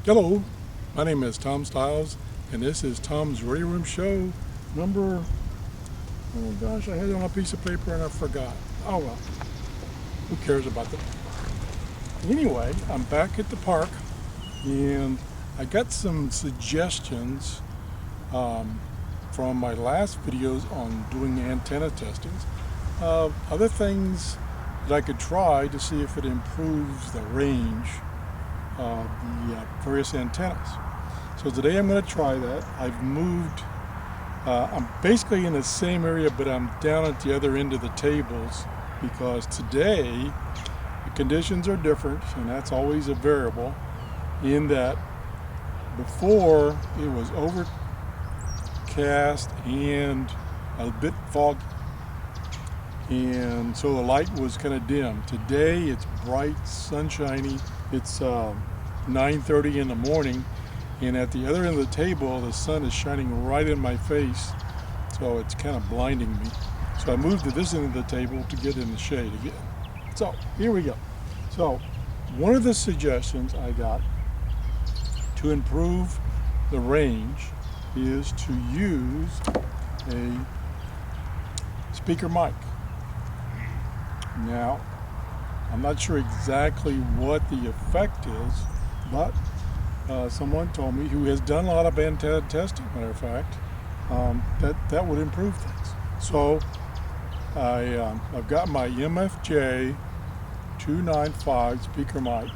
Hello, my name is Tom Stiles, and this is Tom's Radio Room Show number, oh gosh, I had it on a piece of paper and I forgot. Oh well, who cares about that? Anyway, I'm back at the park, and I got some suggestions from my last videos on doing antenna testings of other things that I could try to see if it improves the range of the various antennas. So today I'm going to try that. I've moved, I'm basically in the same area, but I'm down at the other end of the tables because today the conditions are different, and that's always a variable in that before it was overcast and a bit foggy, and so the light was kind of dim. Today it's bright, sunshiny. It's 9:30 in the morning, and at the other end of the table the sun is shining right in my face, so it's kind of blinding me. So I moved to this end of the table to get in the shade again. So here we go. So one of the suggestions I got to improve the range is to use a speaker mic. Now, I'm not sure exactly what the effect is, but someone told me, who has done a lot of antenna testing, matter of fact, that would improve things. So I've got my MFJ 295 speaker mic,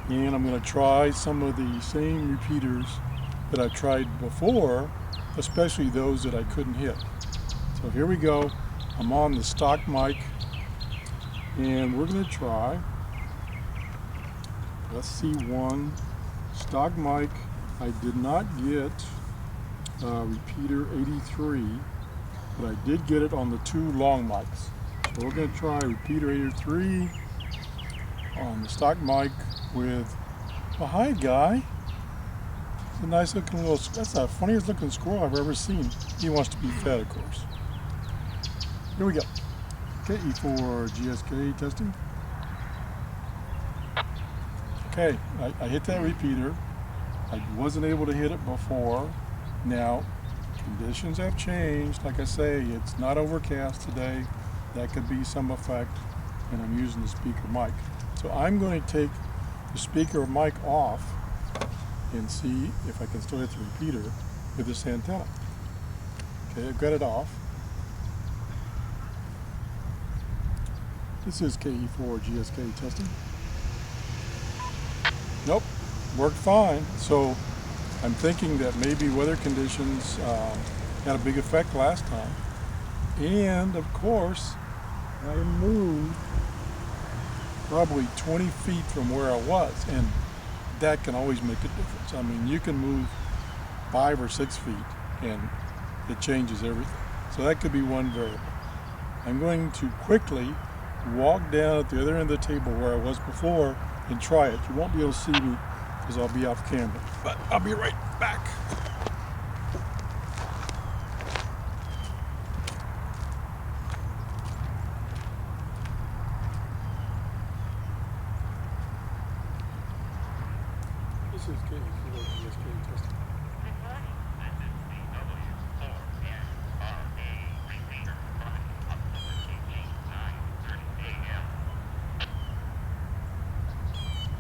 and I'm going to try some of the same repeaters that I tried before, especially those that I couldn't hit. So here we go. I'm on the stock mic, and we're going to try SC1 stock mic. I did not get repeater 83, but I did get it on the two long mics. So we're going to try repeater 83 on the stock mic with, oh hi guy. It's a nice looking little, that's the funniest looking squirrel I've ever seen. He wants to be fed, of course. Here we go. KE4 GSK testing. Okay, I hit that repeater. I wasn't able to hit it before. Now, conditions have changed. Like I say, it's not overcast today. That could be some effect, and I'm using the speaker mic. So I'm going to take the speaker mic off and see if I can still hit the repeater with this antenna. Okay, I've got it off. This is KE4 GSK testing. Nope, worked fine. So I'm thinking that maybe weather conditions had a big effect last time. And of course, I moved probably 20 feet from where I was, and that can always make a difference. I mean, you can move 5 or 6 feet and it changes everything. So that could be one variable. I'm going to quickly walk down at the other end of the table where I was before and try it. You won't be able to see me because I'll be off camera, but I'll be right back. This is KE4 GSK testing.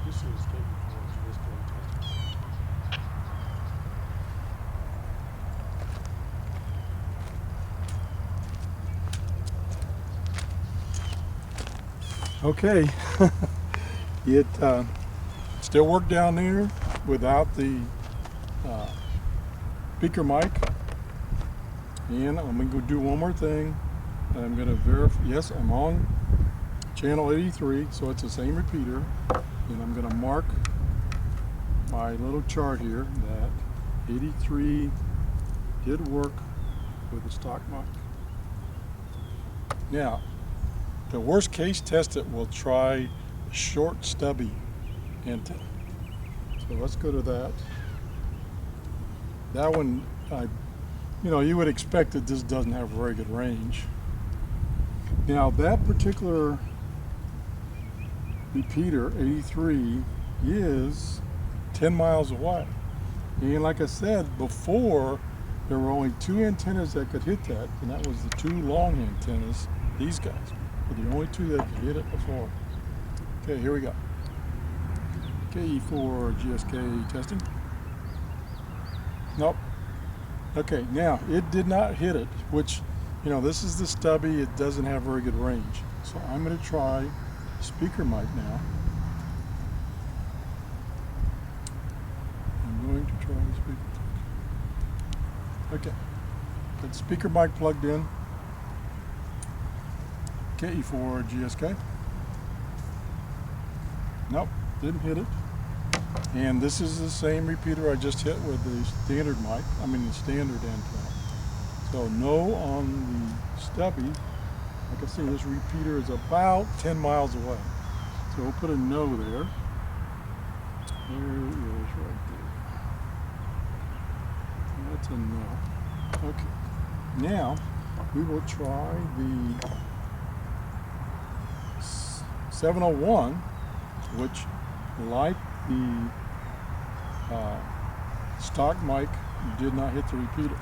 This is KE4 GSK testing. Okay, it still worked down there without the speaker mic, and I'm going to go do one more thing. I'm going to verify, yes, I'm on channel 83, so it's the same repeater, and I'm going to mark my little chart here that 83 did work with the stock mic. Now, the worst case test it, we'll try short stubby antenna. So let's go to that. That one, you would expect that this doesn't have very good range. Now that particular repeater, 83, is 10 miles away. And like I said before, there were only 2 antennas that could hit that, and that was the 2 long antennas. These guys were the only 2 that could hit it before. Okay, here we go. KE4 GSK testing. Nope. Okay, now it did not hit it, which, you know, this is the stubby. It doesn't have very good range. So I'm going to try speaker mic now. I'm going to try the speaker. Okay, got speaker mic plugged in. KE4 GSK. Nope, didn't hit it. And this is the same repeater I just hit with the standard mic, the standard antenna. So no on the stubby. Like I say, this repeater is about 10 miles away. So we'll put a no there. There it is right there. That's a no. Okay. Now we will try the 701, which, like the stock mic, did not hit the repeater.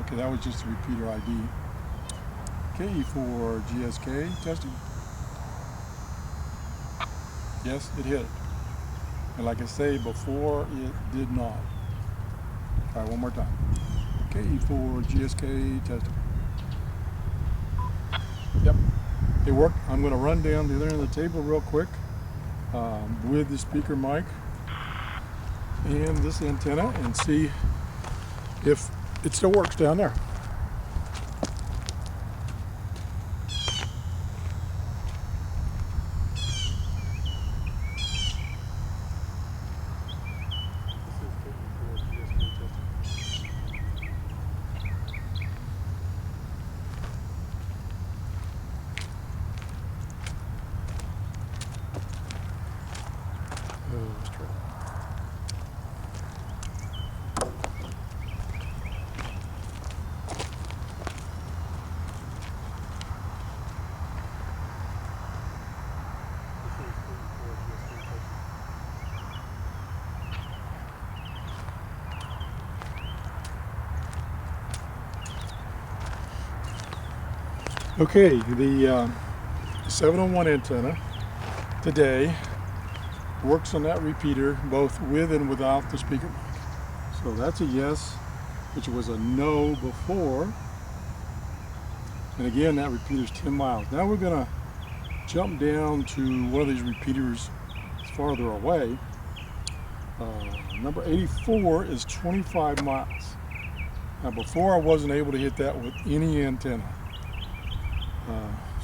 Okay, that was just the repeater ID. KE4 GSK testing. Yes, it hit. And like I say before, it did not. Try one more time. KE4 GSK testing. Yep, it worked. I'm going to run down the other end of the table real quick with the speaker mic and this antenna and see if it still works down there. Let's try. Okay, the 701 antenna today works on that repeater both with and without the speaker mic. So that's a yes, which was a no before. And again, that repeater is 10 miles. Now we're going to jump down to one of these repeaters farther away. Number 84 is 25 miles. Now before I wasn't able to hit that with any antenna.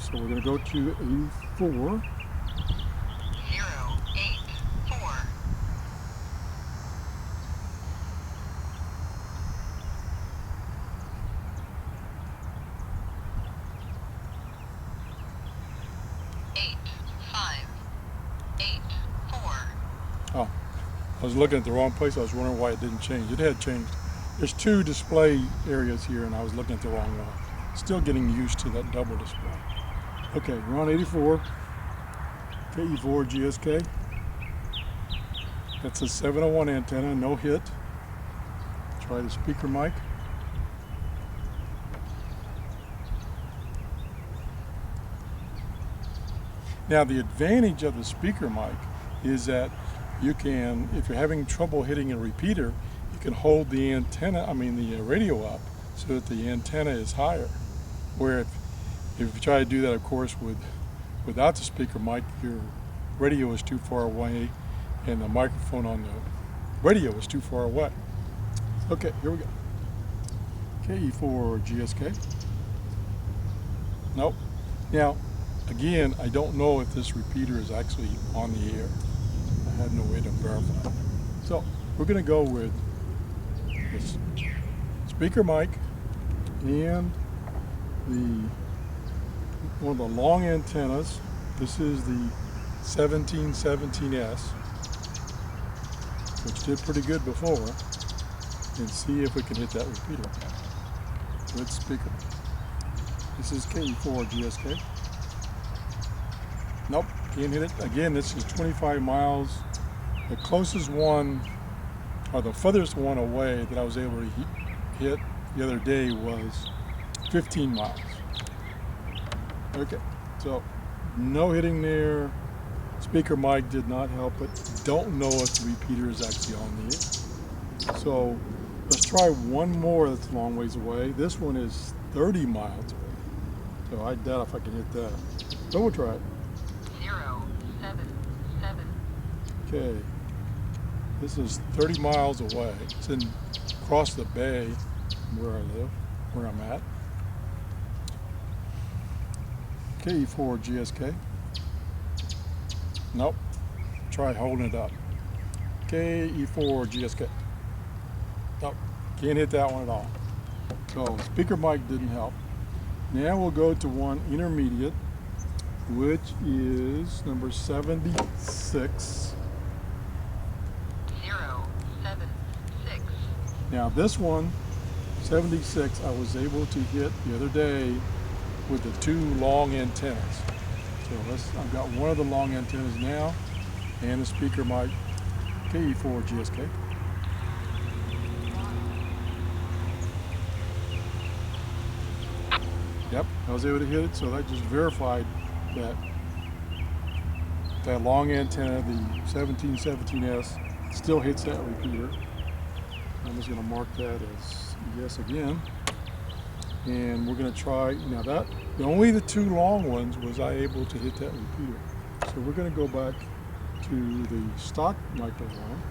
So we're going to go to 84. 084. Oh, I was looking at the wrong place. I was wondering why it didn't change. It had changed. There's 2 display areas here, and I was looking at the wrong one. Still getting used to that double display. Okay, we're on 84. KE4 GSK. That's a 701 antenna, no hit. Try the speaker mic. Now the advantage of the speaker mic is that you can, if you're having trouble hitting a repeater, you can hold the antenna, the radio up so that the antenna is higher. Where if you try to do that, of course, without the speaker mic, your radio is too far away and the microphone on the radio is too far away. Okay, here we go. KE4 GSK. Nope. Now, again, I don't know if this repeater is actually on the air. I have no way to verify. So we're going to go with this speaker mic and one of the long antennas. This is the 1717S, which did pretty good before, and see if we can hit that repeater with speaker. This is KE4 GSK. Nope. Can't hit it. Again, this is 25 miles. The closest one, or the furthest one away that I was able to hit the other day was 15 miles. Okay, so no hitting there. Speaker mic did not help it. Don't know if the repeater is actually on there. So let's try one more that's a long ways away. This one is 30 miles away. So I doubt if I can hit that. So we'll try it. 077. Okay. This is 30 miles away. It's across the bay where I live, where I'm at. KE4 GSK. Nope. Try holding it up. KE4 GSK. Nope. Can't hit that one at all. So speaker mic didn't help. Now we'll go to one intermediate, which is number 76. 076. Now this one, 76, I was able to hit the other day with the two long antennas. So I've got one of the long antennas now and the speaker mic, KE4 GSK. Yep, I was able to hit it, so that just verified that that long antenna, the 1717S, still hits that repeater. I'm just going to mark that as yes again. And we're going to try, now that, only the two long ones was I able to hit that repeater. So we're going to go back to the stock microphone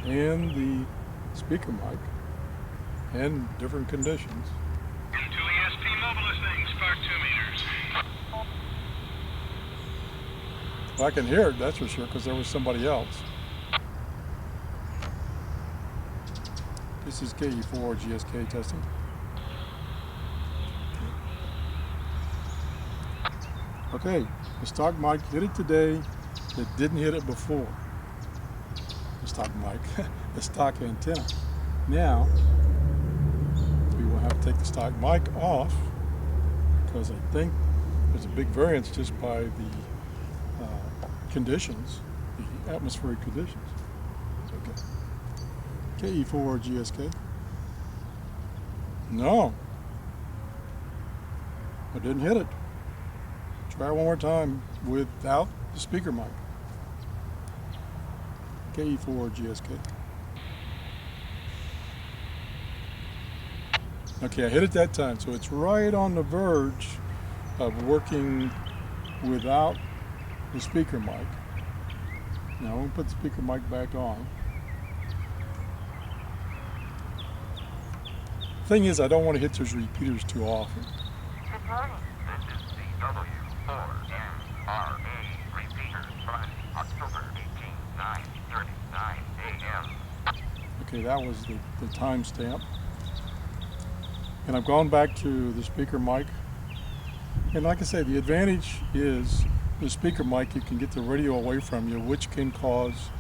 and the speaker mic and different conditions. To ESP mobile listening, spark 2 meters. Well, I can hear it, that's for sure, because there was somebody else. This is KE4 GSK testing. Okay, the stock mic hit it today. It didn't hit it before. The stock mic, the stock antenna. Now, we will have to take the stock mic off because I think there's a big variance just by the conditions, the atmospheric conditions. It's okay. KE4 GSK. No, I didn't hit it. Try it one more time without the speaker mic. KE4 GSK. Okay, I hit it that time, so it's right on the verge of working without the speaker mic. Now I'm going to put the speaker mic back on. Thing is, I don't want to hit those repeaters too often. Good morning. This is the W4MRA repeater from October 18, 9:39 a.m. Okay, that was the timestamp. And I've gone back to the speaker mic. And like I say, the advantage is the speaker mic, you can get the radio away from you, which can cause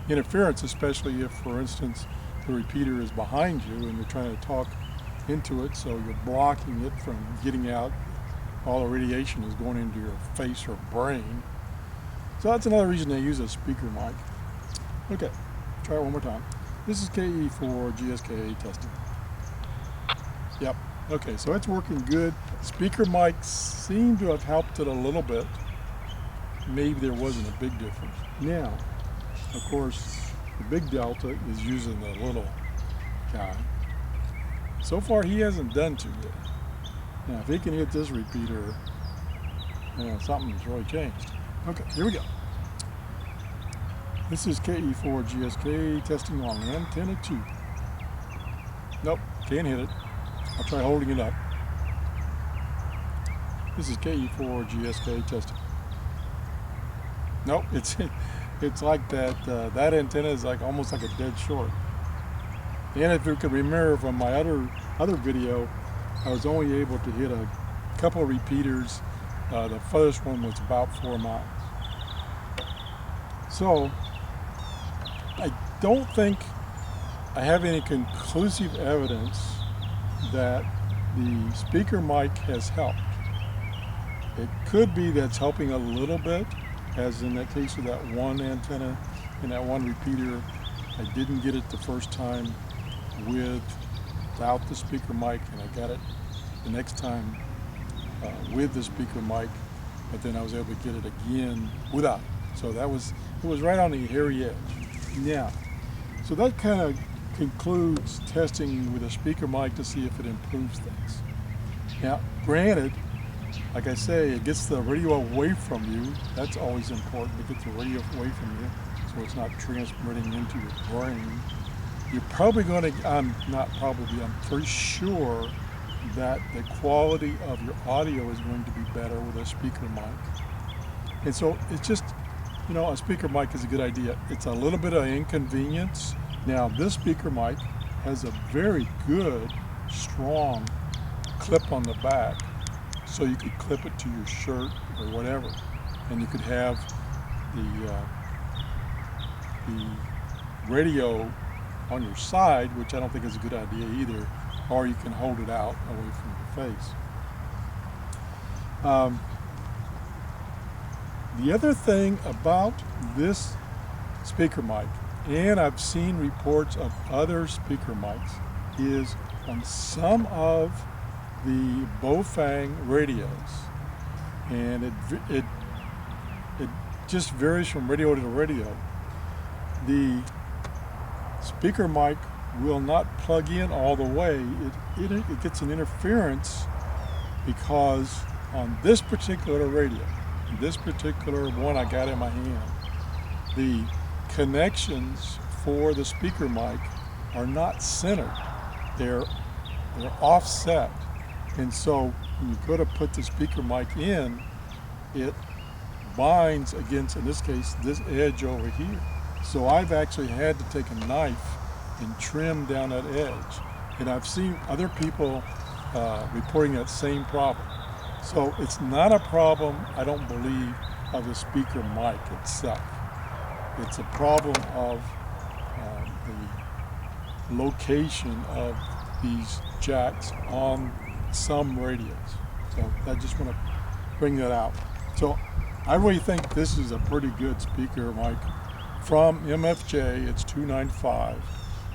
interference, especially if, for instance, the repeater is behind you and you're trying to talk into it, so you're blocking it from getting out. All the radiation is going into your face or brain. So that's another reason they use a speaker mic. Okay, try it one more time. This is KE4 GSK testing. Yep, okay, so it's working good. Speaker mics seem to have helped it a little bit. Maybe there wasn't a big difference. Now, of course, the big delta is using the little guy. So far, he hasn't done too good. Now, if he can hit this repeater, something's really changed. Okay, here we go. This is KE4 GSK testing on antenna 2. Nope, can't hit it. I'll try holding it up. This is KE4 GSK testing. Nope, it's like that. That antenna is like almost like a dead short. And if you can remember from my other video, I was only able to hit a couple of repeaters. The furthest one was about 4 miles. So I don't think I have any conclusive evidence that the speaker mic has helped. It could be that's helping a little bit, as in that case with that one antenna and that one repeater. I didn't get it the first time without the speaker mic, and I got it the next time with the speaker mic, but then I was able to get it again without. So it was right on the hairy edge. Now, so that kind of concludes testing with a speaker mic to see if it improves things. Now, granted, like I say, it gets the radio away from you. That's always important, to get the radio away from you so it's not transmitting into your brain. You're probably going to, I'm pretty sure that the quality of your audio is going to be better with a speaker mic. And so it's just, a speaker mic is a good idea. It's a little bit of inconvenience. Now, this speaker mic has a very good, strong clip on the back, so you could clip it to your shirt or whatever, and you could have the radio on your side, which I don't think is a good idea either, or you can hold it out away from your face. The other thing about this speaker mic, and I've seen reports of other speaker mics, is on some of the Baofeng radios, and it just varies from radio to radio. The speaker mic will not plug in all the way. It gets an interference because on this particular radio, this particular one I got in my hand, the connections for the speaker mic are not centered. They're offset. And so when you go to put the speaker mic in, it binds against, in this case, this edge over here. So I've actually had to take a knife and trim down that edge. And I've seen other people reporting that same problem. So it's not a problem, I don't believe, of the speaker mic itself. It's a problem of the location of these jacks on some radios. So I just want to bring that out. So I really think this is a pretty good speaker mic from MFJ. It's 295.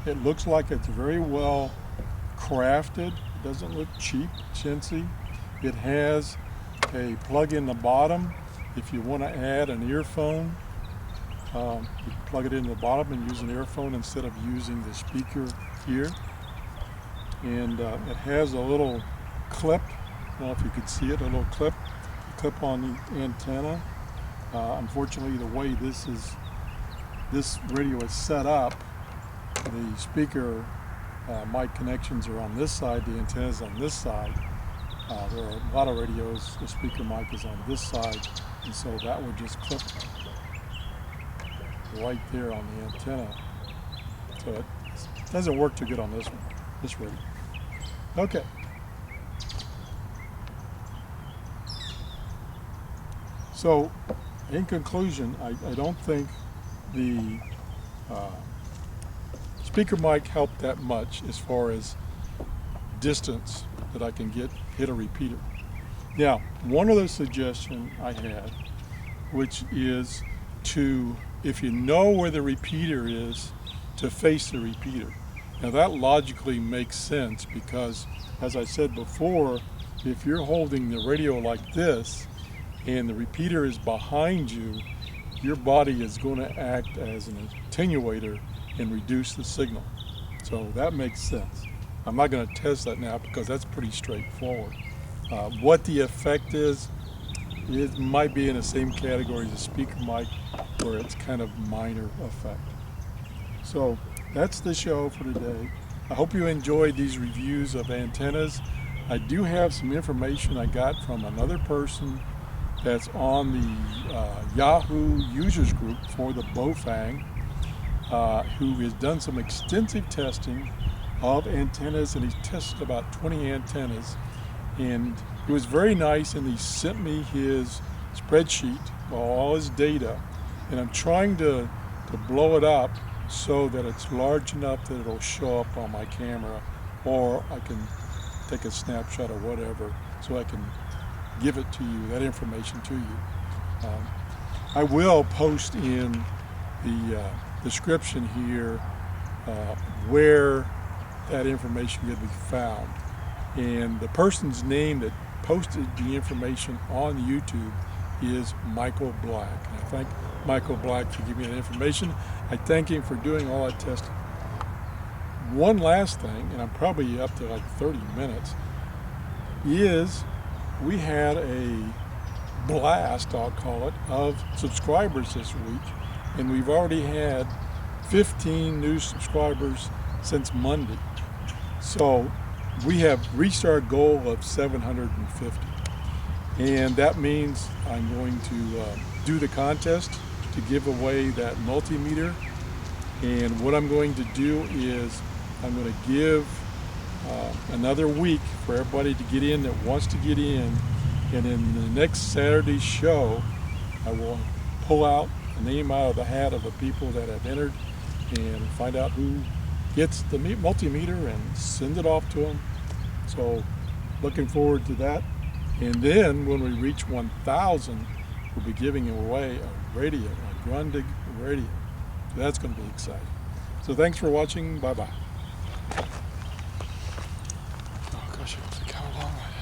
It looks like it's very well crafted. It doesn't look cheap, chintzy. It has a plug in the bottom. If you want to add an earphone, you plug it in the bottom and use an earphone instead of using the speaker here. And it has a little clip, I don't know if you can see it, a little clip on the antenna. Unfortunately, the way this radio is set up, the speaker mic connections are on this side, the antenna is on this side. There are a lot of radios, the speaker mic is on this side, and so that would just clip right there on the antenna. So it doesn't work too good on this one, this radio. Okay. So, in conclusion, I don't think the speaker mic helped that much as far as distance that I can hit a repeater. Now, one other suggestion I had, which is to, if you know where the repeater is, to face the repeater. Now that logically makes sense because, as I said before, if you're holding the radio like this and the repeater is behind you, your body is going to act as an attenuator and reduce the signal. So that makes sense. I'm not going to test that now because that's pretty straightforward. What the effect is, it might be in the same category as a speaker mic where it's kind of minor effect. So that's the show for today. I hope you enjoyed these reviews of antennas. I do have some information I got from another person that's on the Yahoo Users Group for the Baofeng, who has done some extensive testing of antennas, and he's tested about 20 antennas, and it was very nice, and he sent me his spreadsheet, all his data, and I'm trying to blow it up so that it's large enough that it'll show up on my camera, or I can take a snapshot or whatever so I can give it to you, that information to you. I will post in the description here where that information can be found. And the person's name that posted the information on YouTube is Micheal Black. And I thank Micheal Black for giving me that information. I thank him for doing all that testing. One last thing, and I'm probably up to like 30 minutes, is we had a blast, I'll call it, of subscribers this week. And we've already had 15 new subscribers since Monday. So we have reached our goal of 750. And that means I'm going to do the contest to give away that multimeter. And what I'm going to do is I'm going to give another week for everybody to get in that wants to get in. And in the next Saturday's show, I will pull out a name out of the hat of the people that have entered and find out who gets the multimeter and send it off to them. So looking forward to that. And then when we reach 1,000, we'll be giving away a radio, a Grundig radio. So that's going to be exciting. So thanks for watching. Bye-bye. Oh gosh, look how long I